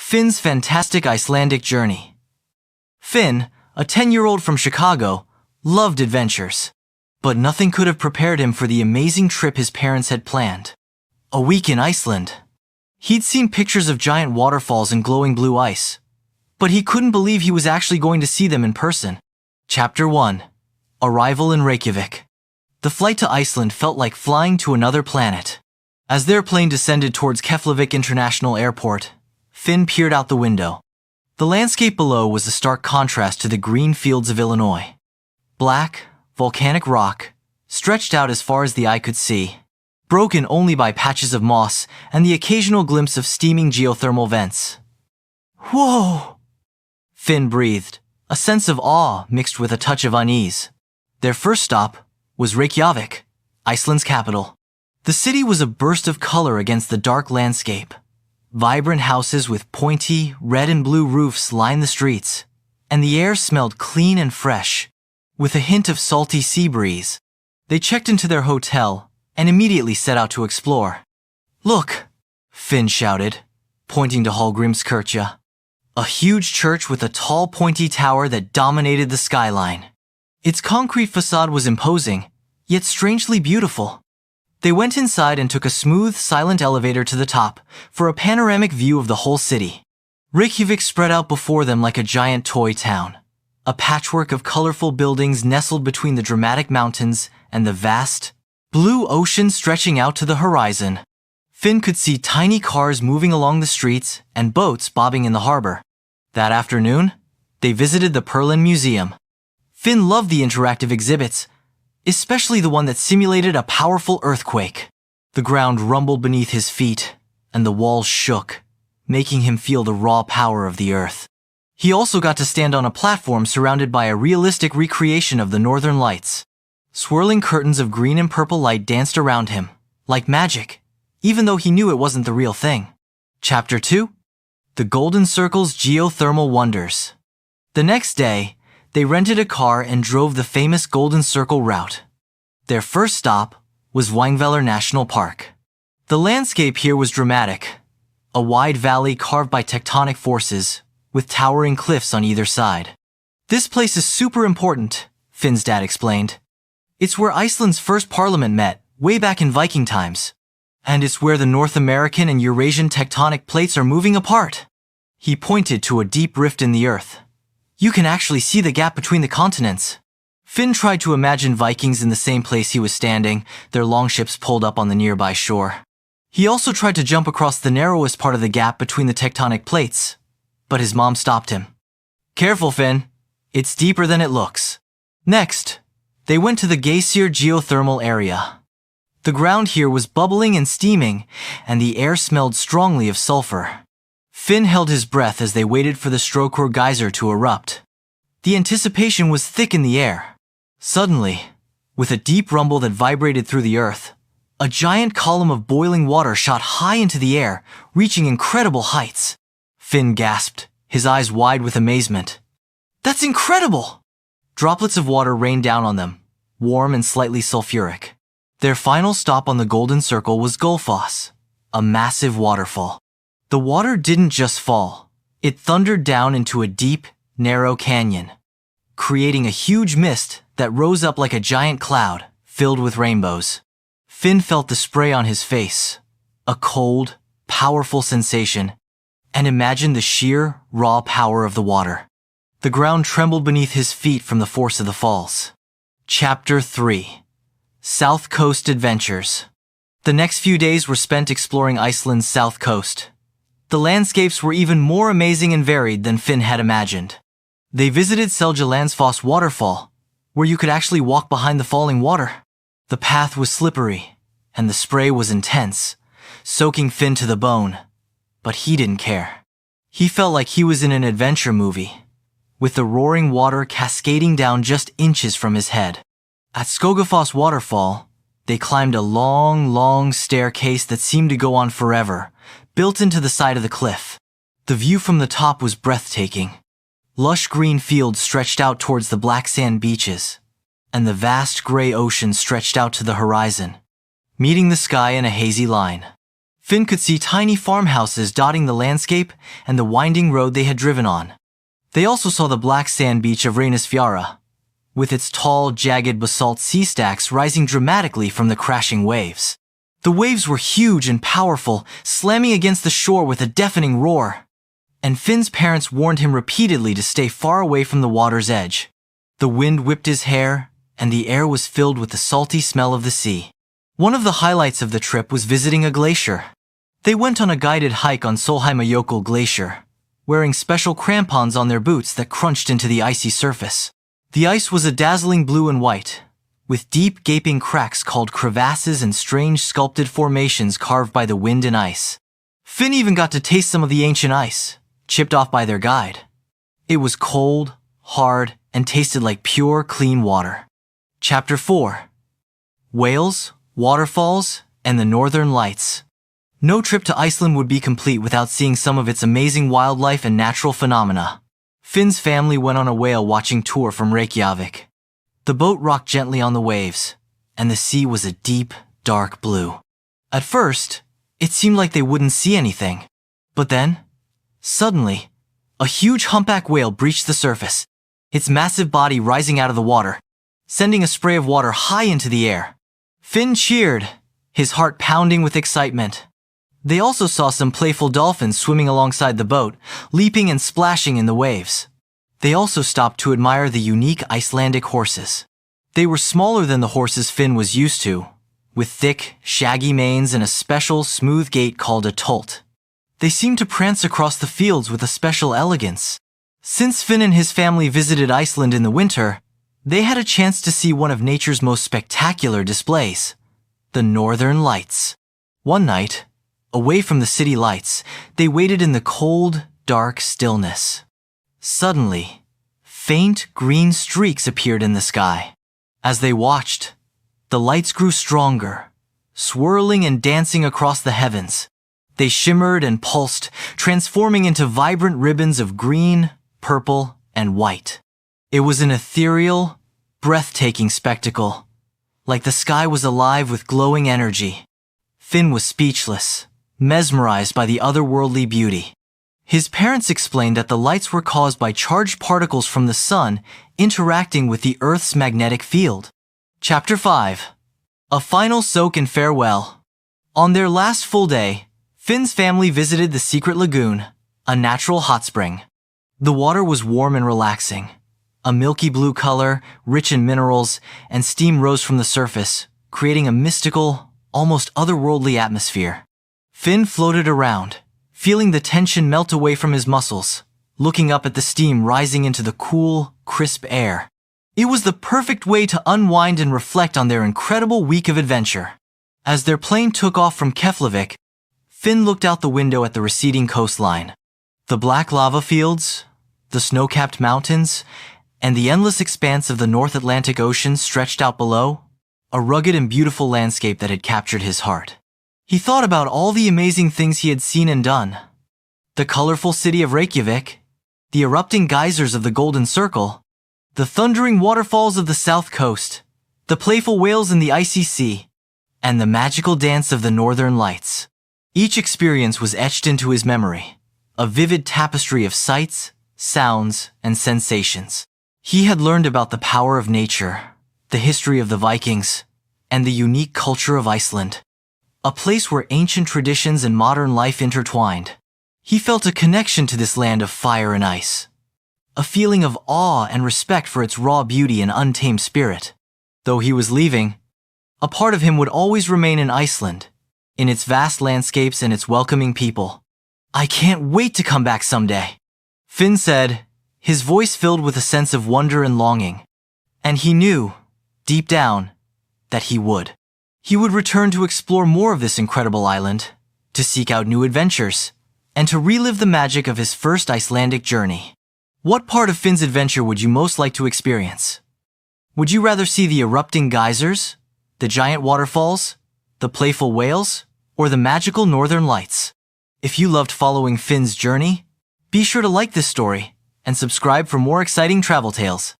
Finn's fantastic Icelandic journey. Finn, a 10-year-old from Chicago, loved adventures. But nothing could have prepared him for the amazing trip his parents had planned. A week in Iceland. He'd seen pictures of giant waterfalls and glowing blue ice, but he couldn't believe he was actually going to see them in person. Chapter 1. Arrival in Reykjavik. The flight to Iceland felt like flying to another planet. As their plane descended towards Keflavik International Airport, Finn peered out the window. The landscape below was a stark contrast to the green fields of Illinois. Black, volcanic rock, stretched out as far as the eye could see, broken only by patches of moss and the occasional glimpse of steaming geothermal vents. Whoa! Finn breathed, a sense of awe mixed with a touch of unease. Their first stop was Reykjavik, Iceland's capital. The city was a burst of color against the dark landscape. Vibrant houses with pointy, red and blue roofs lined the streets, and the air smelled clean and fresh, with a hint of salty sea breeze. They checked into their hotel and immediately set out to explore. Look, Finn shouted, pointing to Hallgrímskirkja, a huge church with a tall pointy tower that dominated the skyline. Its concrete facade was imposing, yet strangely beautiful. They went inside and took a smooth, silent elevator to the top for a panoramic view of the whole city. Reykjavik spread out before them like a giant toy town, a patchwork of colorful buildings nestled between the dramatic mountains and the vast, blue ocean stretching out to the horizon. Finn could see tiny cars moving along the streets and boats bobbing in the harbor. That afternoon, they visited the Perlin Museum. Finn loved the interactive exhibits, especially the one that simulated a powerful earthquake. The ground rumbled beneath his feet, and the walls shook, making him feel the raw power of the earth. He also got to stand on a platform surrounded by a realistic recreation of the northern lights. Swirling curtains of green and purple light danced around him, like magic, even though he knew it wasn't the real thing. Chapter 2. The Golden Circle's Geothermal Wonders. The next day, they rented a car and drove the famous Golden Circle route. Their first stop was Þingvellir National Park. The landscape here was dramatic, a wide valley carved by tectonic forces, with towering cliffs on either side. This place is super important, Finn's dad explained. It's where Iceland's first parliament met, way back in Viking times. And it's where the North American and Eurasian tectonic plates are moving apart. He pointed to a deep rift in the earth. You can actually see the gap between the continents. Finn tried to imagine Vikings in the same place he was standing, their longships pulled up on the nearby shore. He also tried to jump across the narrowest part of the gap between the tectonic plates, but his mom stopped him. Careful, Finn. It's deeper than it looks. Next, they went to the Geysir geothermal area. The ground here was bubbling and steaming, and the air smelled strongly of sulfur. Finn held his breath as they waited for the Strokkur geyser to erupt. The anticipation was thick in the air. Suddenly, with a deep rumble that vibrated through the earth, a giant column of boiling water shot high into the air, reaching incredible heights. Finn gasped, his eyes wide with amazement. That's incredible! Droplets of water rained down on them, warm and slightly sulfuric. Their final stop on the Golden Circle was Gullfoss, a massive waterfall. The water didn't just fall. It thundered down into a deep, narrow canyon, creating a huge mist that rose up like a giant cloud filled with rainbows. Finn felt the spray on his face, a cold, powerful sensation, and imagined the sheer, raw power of the water. The ground trembled beneath his feet from the force of the falls. Chapter 3. South Coast Adventures. The next few days were spent exploring Iceland's south coast. The landscapes were even more amazing and varied than Finn had imagined. They visited Seljalandsfoss waterfall, where you could actually walk behind the falling water. The path was slippery, and the spray was intense, soaking Finn to the bone. But he didn't care. He felt like he was in an adventure movie, with the roaring water cascading down just inches from his head. At Skógafoss waterfall, they climbed a long staircase that seemed to go on forever, built into the side of the cliff. The view from the top was breathtaking. Lush green fields stretched out towards the black sand beaches, and the vast gray ocean stretched out to the horizon, meeting the sky in a hazy line. Finn could see tiny farmhouses dotting the landscape and the winding road they had driven on. They also saw the black sand beach of Reynisfjara, with its tall, jagged basalt sea stacks rising dramatically from the crashing waves. The waves were huge and powerful, slamming against the shore with a deafening roar. And Finn's parents warned him repeatedly to stay far away from the water's edge. The wind whipped his hair, and the air was filled with the salty smell of the sea. One of the highlights of the trip was visiting a glacier. They went on a guided hike on Sólheimajökull Glacier, wearing special crampons on their boots that crunched into the icy surface. The ice was a dazzling blue and white, with deep gaping cracks called crevasses and strange sculpted formations carved by the wind and ice. Finn even got to taste some of the ancient ice, chipped off by their guide. It was cold, hard, and tasted like pure, clean water. Chapter 4. Whales, Waterfalls, and the Northern Lights. No trip to Iceland would be complete without seeing some of its amazing wildlife and natural phenomena. Finn's family went on a whale-watching tour from Reykjavik. The boat rocked gently on the waves, and the sea was a deep, dark blue. At first, it seemed like they wouldn't see anything. But then, suddenly, a huge humpback whale breached the surface, its massive body rising out of the water, sending a spray of water high into the air. Finn cheered, his heart pounding with excitement. They also saw some playful dolphins swimming alongside the boat, leaping and splashing in the waves. They also stopped to admire the unique Icelandic horses. They were smaller than the horses Finn was used to, with thick, shaggy manes and a special, smooth gait called a tolt. They seemed to prance across the fields with a special elegance. Since Finn and his family visited Iceland in the winter, they had a chance to see one of nature's most spectacular displays, the Northern Lights. One night, away from the city lights, they waited in the cold, dark stillness. Suddenly, faint green streaks appeared in the sky. As they watched, the lights grew stronger, swirling and dancing across the heavens. They shimmered and pulsed, transforming into vibrant ribbons of green, purple, and white. It was an ethereal, breathtaking spectacle, like the sky was alive with glowing energy. Finn was speechless, mesmerized by the otherworldly beauty. His parents explained that the lights were caused by charged particles from the sun interacting with the Earth's magnetic field. Chapter 5. A final soak and farewell. On their last full day, Finn's family visited the secret lagoon, a natural hot spring. The water was warm and relaxing. A milky blue color, rich in minerals, and steam rose from the surface, creating a mystical, almost otherworldly atmosphere. Finn floated around, feeling the tension melt away from his muscles, looking up at the steam rising into the cool, crisp air. It was the perfect way to unwind and reflect on their incredible week of adventure. As their plane took off from Keflavik, Finn looked out the window at the receding coastline. The black lava fields, the snow-capped mountains, and the endless expanse of the North Atlantic Ocean stretched out below, a rugged and beautiful landscape that had captured his heart. He thought about all the amazing things he had seen and done. The colorful city of Reykjavik, the erupting geysers of the Golden Circle, the thundering waterfalls of the South Coast, the playful whales in the icy sea, and the magical dance of the Northern Lights. Each experience was etched into his memory, a vivid tapestry of sights, sounds, and sensations. He had learned about the power of nature, the history of the Vikings, and the unique culture of Iceland. A place where ancient traditions and modern life intertwined. He felt a connection to this land of fire and ice, a feeling of awe and respect for its raw beauty and untamed spirit. Though he was leaving, a part of him would always remain in Iceland, in its vast landscapes and its welcoming people. "I can't wait to come back someday," Finn said, his voice filled with a sense of wonder and longing. And he knew, deep down, that he would. He would return to explore more of this incredible island, to seek out new adventures, and to relive the magic of his first Icelandic journey. What part of Finn's adventure would you most like to experience? Would you rather see the erupting geysers, the giant waterfalls, the playful whales, or the magical Northern Lights? If you loved following Finn's journey, be sure to like this story and subscribe for more exciting travel tales.